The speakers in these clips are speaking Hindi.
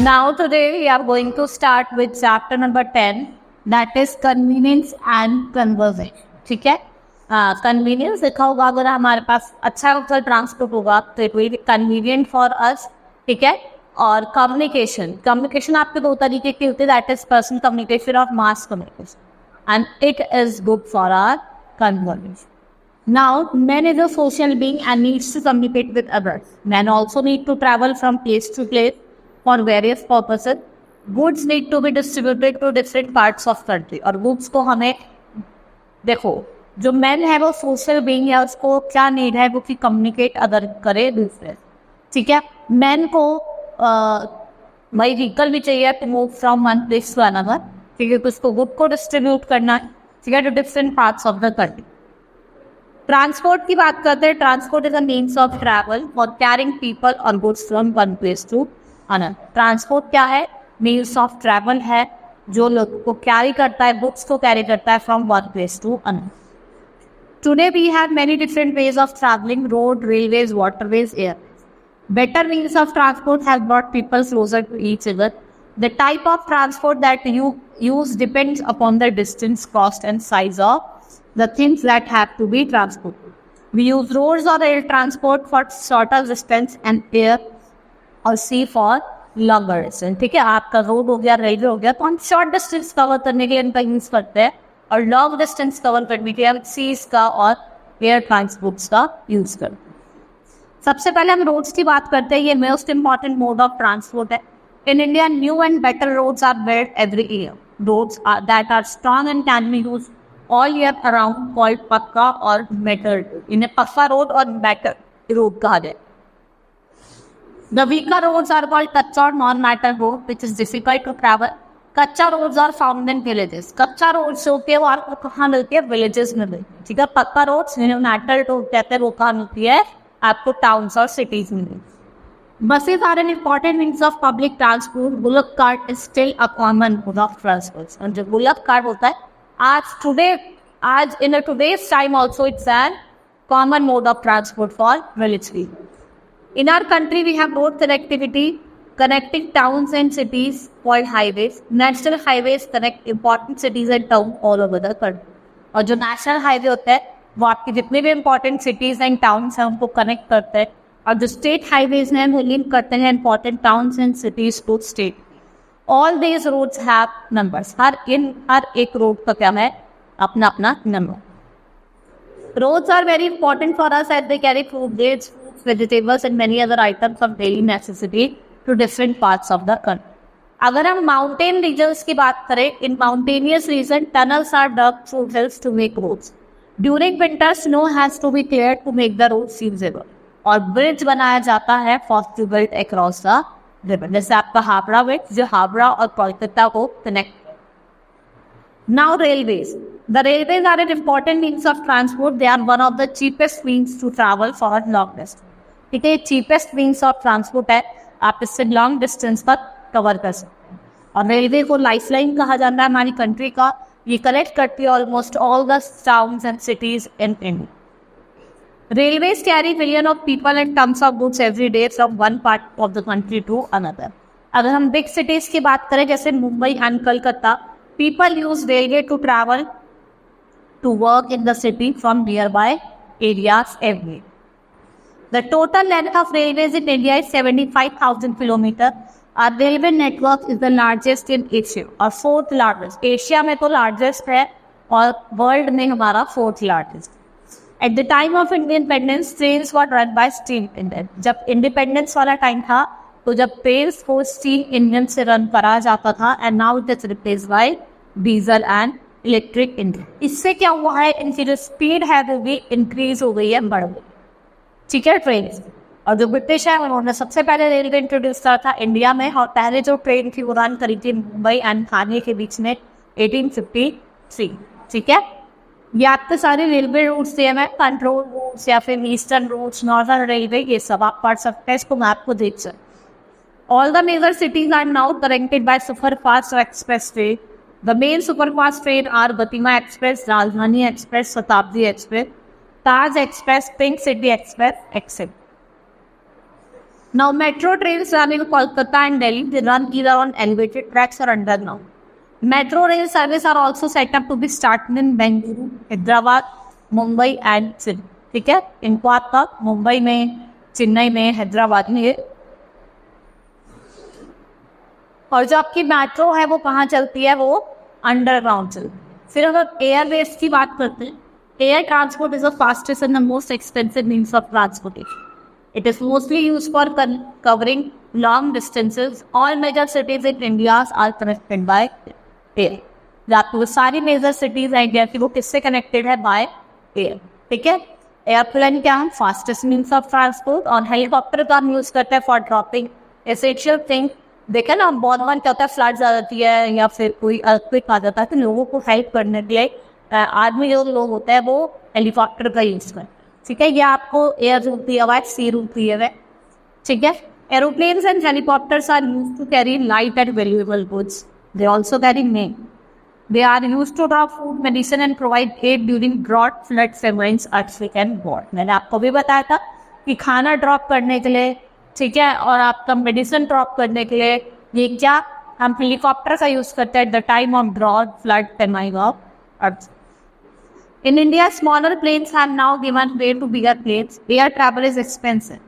Now today we are going to start with chapter number 10, that is convenience and conversion. ठीक है, कन्वीनियंस लिखा होगा अगर हमारे पास अच्छा होटल ट्रांसपोर्ट होगा तो it will be convenient for us. ठीक है, और कम्युनिकेशन आपके दो तरीके की होती है, दैट इज पर्सनल कम्युनिकेशन और mass communication, and it is good for our conversation. Now, man is a social being and needs to communicate with others. Man also need to travel from place to place for various purposes. Goods need to be distributed to different parts of country. और goods को हमें देखो, जो मैन है वो सोशल बीइंग है, उसको क्या नीड है वो कि कम्युनिकेट अदर करे दूसरे. ठीक है, मैन को भाई व्हीकल भी चाहिए to move from one place to another. ठीक है, उसको गुड को डिस्ट्रीब्यूट करना है. ठीक है, two different parts of the country. Transport की बात करते हैं. Transport is a means of travel for carrying people और goods from one place to another. Transport क्या है? मीन्स ऑफ ट्रैवल है जो लोगों को कैरी करता है, गुड्स को कैरी करता है from one place to another. Today we have many different ways of travelling: road, railways, waterways, air. Better means of transport have brought people closer to each other. The type of transport that you use depends upon the distance, cost, and size of the things that have to be transported. We use roads or rail transport for shorter distance and air or sea for longer distance. ठीक है, आपका रोड हो गया, रेलवे हो गया, तो हम शॉर्ट डिस्टेंस कवर करने के लिए इनका यूज करते हैं, और लॉन्ग डिस्टेंस कवर करने के लिए हम सीज का और एयर ट्रांसपोर्ट्स का यूज करते हैं. सबसे पहले हम रोड्स की बात करते हैं. ये most important mode of transport है. In India new and better roads are built every year. Roads that are strong and can be use all year around called pucca और मेटल. इन्हें पक्का रोड और मेटल रोड कहा जाए. The weaker roads are called kutcha और non metal road which is difficult to travel. Kutcha roads are found in villages. Kutcha roads होती है वो आपको कहाँ मिलती है? विलेजेस में मिलती है. ठीक है, पक्का रोड्स मेटल रोड कहते हैं वो कहाँ मिलती है? आपको टाउन्स और सिटीज में. Buses are an important means of public transport. Bullock cart is still a common mode of transport. और जो बुलक कार्ट होता है आज in today's time also it's an common mode of transport for village. In our country we have road connectivity connecting towns and cities called highways. National highways connect important cities and towns all over the country. और जो नेशनल हाईवे होता है वो आपके जितने भी इंपॉर्टेंट सिटीज एंड टाउन्स हैं उनको कनेक्ट करते हैं, और जो स्टेट हाईवेज हैं वो लिंक करते हैं important towns and cities to state. All these roads have numbers. हर एक रोड का क्या है? अपना अपना number. Roads are very important for us as they carry food, dates, fruits, vegetables and many other items of daily necessity to different parts of the country. अगर हम माउंटेन रीजन्स की बात करें, in mountainous region tunnels are dug through hills to make roads. During winter, snow has to be cleared to make the road feasible. और ब्रिज बनाया जाता है for to build across the river. जैसे आपका हावड़ा ब्रिज जो हावड़ा और कोलकाता को connect. Now railways. The railways are an important means of transport. They are one of the cheapest means to travel for a long distance. ठीक है, cheapest means of transport है, आप इससे लॉन्ग डिस्टेंस पर कवर कर सकते हैं. और रेलवे को लाइफलाइन कहा जाता है हमारी कंट्री का. ये कनेक्ट करती है almost all the towns and cities in India. Railways carry million of people and tons of goods every day from one part of the country to another. अगर हम बिग सिटीज की बात करें जैसे Mumbai and Calcutta, people use railway to travel to work in the city from nearby areas every. The total length of railways in India is 75,000 kilometre. Our railway network is the largest in Asia और fourth largest. एशिया में तो largest है और वर्ल्ड में हमारा fourth largest. At the time of independence, trains were run by steam engine. जब इंडिपेंडेंस वाला टाइम था तो जब ट्रेन्स को स्टीम इंजन से रन करा जाता था, and now it is replaced by diesel and electric engine. इससे क्या हुआ है? इनकी जो स्पीड है वो भी इंक्रीज हो गई है, बढ़ गई. ठीक है, ट्रेन. और जो ब्रिटिश है उन्होंने सबसे पहले रेलवे इंट्रोड्यूस करा था इंडिया में, और पहले जो ट्रेन थी वो रन करी थी मुंबई एंड ठाणे के बीच में 1853. ठीक है, ये आपके सारे रेलवे रूट्स दिए हैं, कंट्रोल रूट्स या फिर ईस्टर्न रूट्स, नॉर्दर्न रेलवे, ये सब आप पढ़ सकते हैं, इसको मैप को देख सकते. All the major cities are now connected by superfast express train. The main superfast train are Gatiman express, Rajdhani express, Shatabdi express, Taj express, pink city express, except. Now, metro trains running to Kolkata and Delhi, they run either on elevated tracks or underground. Metro rail service are also set up to be started in Bengaluru, Hyderabad, Mumbai and Chennai. ठीक है, इनको आपका मुंबई में, चेन्नई में, हैदराबाद में। और जो आपकी मेट्रो है वो कहाँ चलती है, वो अंडरग्राउंड चलती है। फिर अगर एयरवेज की बात करते हैं, air transport is the fastest and the most expensive means of transportation. It is mostly used for covering long distances. All major cities in India are connected by air. आपको सारी मेजर सिटीज है इंडिया की, वो किससे कनेक्टेड है, बाय एयर। ठीक है, एयरप्लेन क्या है, फास्टेस्ट मीन्स ऑफ ट्रांसपोर्ट। और हेलीकॉप्टर का हम यूज करते हैं फॉर ड्रॉपिंग एसेंशियल थिंग। देखे ना, बहुत बार क्या होता है, फ्लड्स आ जाती है या फिर कोई अर्थक्वेक आ जाता है, तो लोगों को हेल्प करने के लिए आर्मी जो लोग होते हैं वो हेलीकॉप्टर का यूज करते हैं। ठीक है, ये आपको एयर रूट दिया हुआ है, सी रूट दिया हुआ है। ठीक है, aeroplanes and helicopters are used to carry light and valuable goods. They also carry mail. They are used to drop food, medicine and provide aid during drought, flood, famines, earthquake and war. मैंने आपको भी बताया था कि खाना ड्रॉप करने के लिए, ठीक है, और आपका मेडिसिन ड्रॉप करने के लिए ये क्या हम हेलीकॉप्टर का यूज करते हैं at the time of drought, flood, famine of earth. In India, smaller planes have now given way to bigger planes. Air travel is expensive.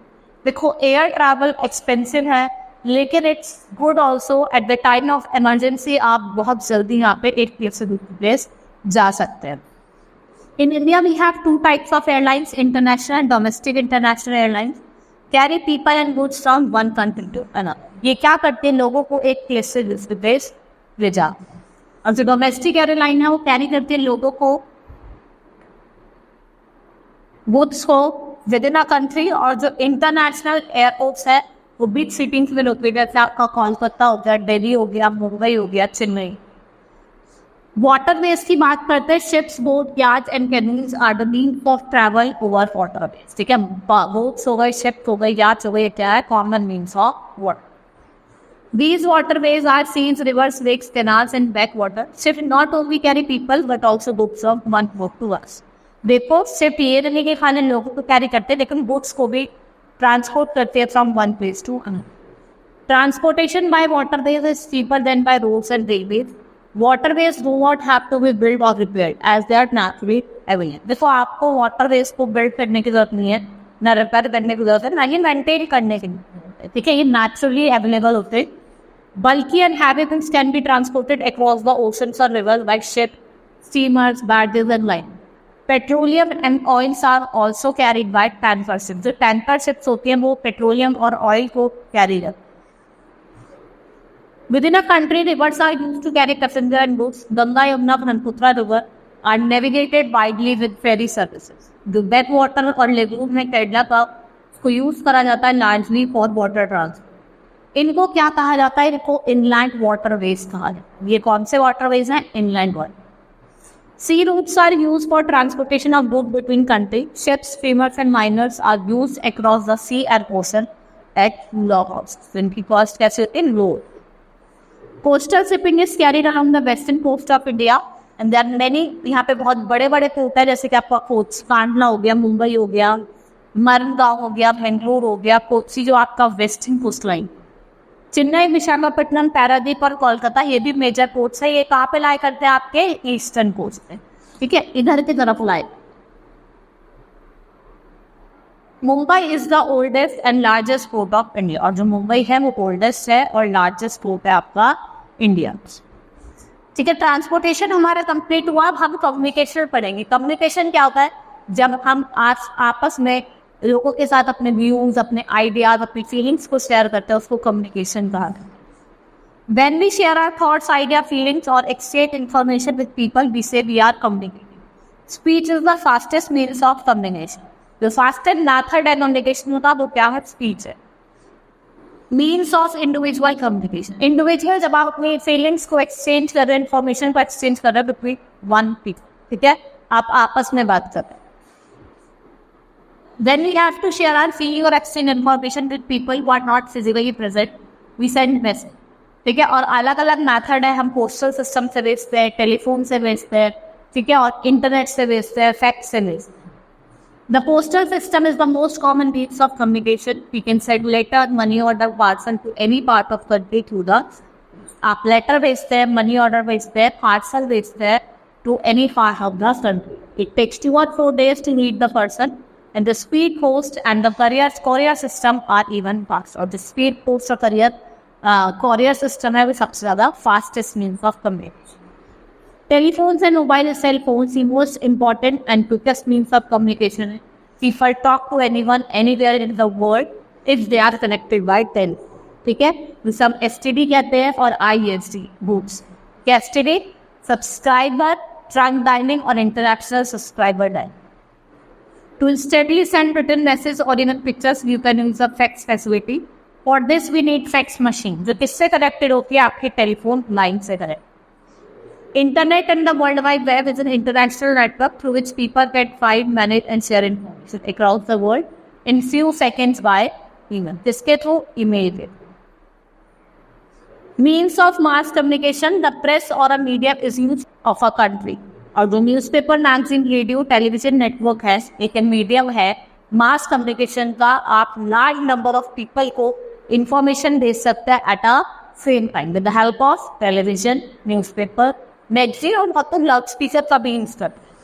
देखो, air travel expensive है, लेकिन it's good also at the time of emergency. आप बहुत जल्दी यहाँ पे एक प्लेस से दूसरी प्लेस जा सकते हैं। In India, we have two types of airlines: international and domestic. International airlines carry people and goods from one country to another. ये क्या करते हैं, लोगों को एक प्लेस से दूसरी प्लेस ले जा। और जो डोमेस्टिक एयरलाइन है वो कैरी करते हैं लोगों को, गुड्स को विद इन अ कंट्री। और जो इंटरनेशनल एयरपोर्ट्स है वो बिग सिटीज में होते हैं, जैसे आपका कोलकाता हो गया, दिल्ली हो गया, मुंबई हो गया, चेन्नई। वाटरवेज की बात करते हैं, ships, boat, yards and canoes are the means of travel over waterways. ठीक है, बोट्स हो गए, शिप्स हो गए, यार्ड्स हो गए, क्या है, common means of water. These waterways are seas, rivers, lakes, canals and backwater. Ships not only carry people but also goods of one port to us. देखो, सिर्फ ये नहीं कि खाली लोगों को कैरी करते हैं, लेकिन गुड्स को भी ट्रांसपोर्ट करते हैं from one place to another. Transportation by waterways is cheaper than by roads and railways. Waterways do not have to be build और repaired as they are naturally available. देखो, आपको वाटरवेज को बिल्ड करने की जरूरत नहीं है, ना रिपेयर करने की जरूरत है, ना ही मेंटेन करने की जरूरत है। ठीक है, ये नेचुरली अवेलेबल होते हैं। Bulky and heavy things can be transported across the oceans or rivers by ship, steamers, barges and line. Petroleum and oils are also carried by tanker ships. जो tanker ships होती हैं वो पेट्रोलियम और ऑयल को कैरी करती हैं। Within a country, rivers are used to carry passenger and goods. Ganga, Yamuna, Brahmaputra river are navigated widely with ferry services. जो बैकवाटर और लेगून में केरला का उसको यूज करा जाता है लार्जली फॉर वाटर ट्रांसपोर्ट। इनको क्या कहा जाता है, इनको इनलैंड वाटरवेज कहा जाता है। ये कौन से वाटरवेज हैं, inland water. Sea routes are use for transportation of goods between country. Ships, steamers and miners are used across the sea and ocean at low cost. इनकी कॉस्ट कैसे होती है, low. Coastal shipping is carried around the western coast of India and there are many. यहाँ पे बहुत बड़े बड़े पोर्ट है, जैसे कि आपका कोच कांडला हो गया, मुंबई हो गया, मरनगांव हो गया, बेंगलुरु हो गया, कोची जो आपका western coast line, Chennai, Visakhapatnam, Paradip और कोलकाता, ये भी मेजर पोर्ट्स है। ये कहाँ पे लाए करते हैं, आपके ईस्टर्न कोस्ट पे। ठीक है, इधर की तरफ लाए। Mumbai is the oldest and largest port of India. और जो मुंबई है वो ओल्डेस्ट है और लार्जेस्ट पोर्ट है आपका इंडिया। ठीक है, ट्रांसपोर्टेशन हमारा कंप्लीट हुआ। अब हम कम्युनिकेशन पढ़ेंगे। कम्युनिकेशन क्या होता है, जब हम आपस में लोगों के साथ अपने व्यूज, अपने आइडियाज, अपनी फीलिंग्स को शेयर करते हैं, उसको कम्युनिकेशन कहा जाता है। When we share our thoughts, idea, feelings or exchange information with people, we say we are communicating. Speech is the fastest means of communication. The fastest method है communication होता वो क्या है, speech है। Means of individual communication. Individual जब आप अपनी फीलिंग्स को एक्सचेंज कर रहे हैं, इन्फॉर्मेशन को एक्सचेंज कर रहे हैं between one people, ठीक है, आप आपस में बात कर रहे हैं। Then we have to share our feeling or exchange information with people who are not physically present. We send message. ठीक है, और अलग अलग मेथड है। हम पोस्टल सिस्टम से भेजते हैं, टेलीफोन से भेजते हैं, ठीक है, और इंटरनेट से भेजते हैं, फैक्स से भेजते हैं। The postal system is the most common means of communication. We can send letter, money order, parcel to any part of country through the आप लेटर भेजते हैं, मनी ऑर्डर भेजते हैं, पार्सल भेजते हैं to any part of the country. It takes 2 or 4 days to reach the person, and the speed post and the courier system are even faster. The speed post और courier system है वो सबसे ज़्यादा fastest means of communication. Telephones and mobile cell phones the most important and quickest means of communication. People talk to anyone anywhere in the world if they are connected by telephone. ठीक है, जिसे हम STD कहते हैं और ISD boots. क्या STD? Subscriber trunk dialing और international subscriber dialing. To instantly send written message or even pictures, you can use a fax facility. For this, we need fax machine, जो किससे connected होती है? आपके टेलीफोन लाइन से connect. Internet and the World Wide Web is an international network through which people can find, manage and share information across the world in few seconds by email. जिसके through email. Means of mass communication, the press or a media is used of a country. और जो newspaper, magazine, radio, television network है, एक मीडियम है मास कम्युनिकेशन का. आप लार्ज नंबर ऑफ पीपल को इंफॉर्मेशन दे सकते हैं at a same time with the help of television, newspaper, magazine और मतलब लाउड स्पीकर का भी यूज करते हैं.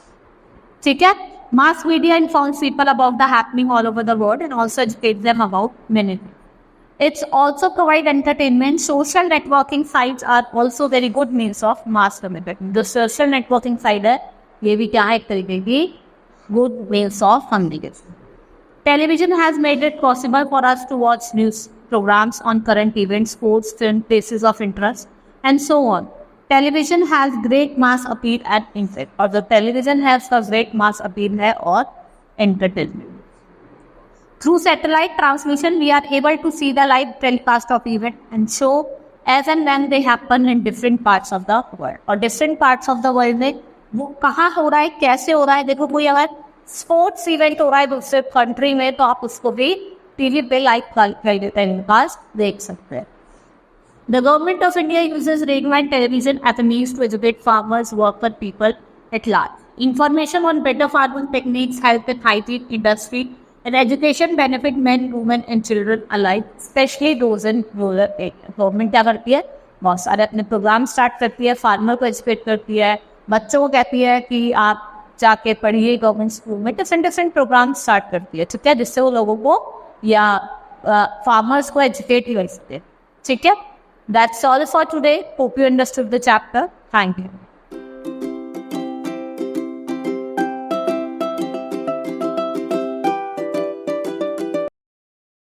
ठीक है, mass media informs people about the happening all over the world and also educate them about many things. It's also provide entertainment. Social networking sites are also very good means of mass communication. The social networking site है, ये भी क्या है एक तरीके की good means of communication. Television has made it possible for us to watch news programs on current events, sports, film, places of interest, and so on. Television has great mass appeal and impact. और the television has a great mass appeal है और entertainment. Through satellite transmission, we are able to see the live telecast of event and show as and when they happen in different parts of the world. और different parts of the world में वो कहाँ हो रहा है, कैसे हो रहा है. देखो कोई अगर स्पोर्ट्स इवेंट हो रहा है दूसरे कंट्री में तो आप उसको भी टीवी पे लाइव टेलीकास्ट देख सकते हैं. The government of India uses radio and television as a means to educate farmers, worker, people at large. Information on better farming techniques, health and hygiene, industry, and education benefit men, women and children alike, especially those in rural areas. Government क्या करती है? बहुत सारे अपने प्रोग्राम स्टार्ट करती है, फार्मर को एजुकेट करती है, बच्चों को कहती है कि आप जाके पढ़िए गवर्नमेंट स्कूल में. डिफरेंट प्रोग्राम स्टार्ट करती है. ठीक है, जिससे वो लोगों को या फार्मर्स को एजुकेट ही कर सकते हैं. ठीक है, that's all for today. Hope you understood the chapter. Thank you.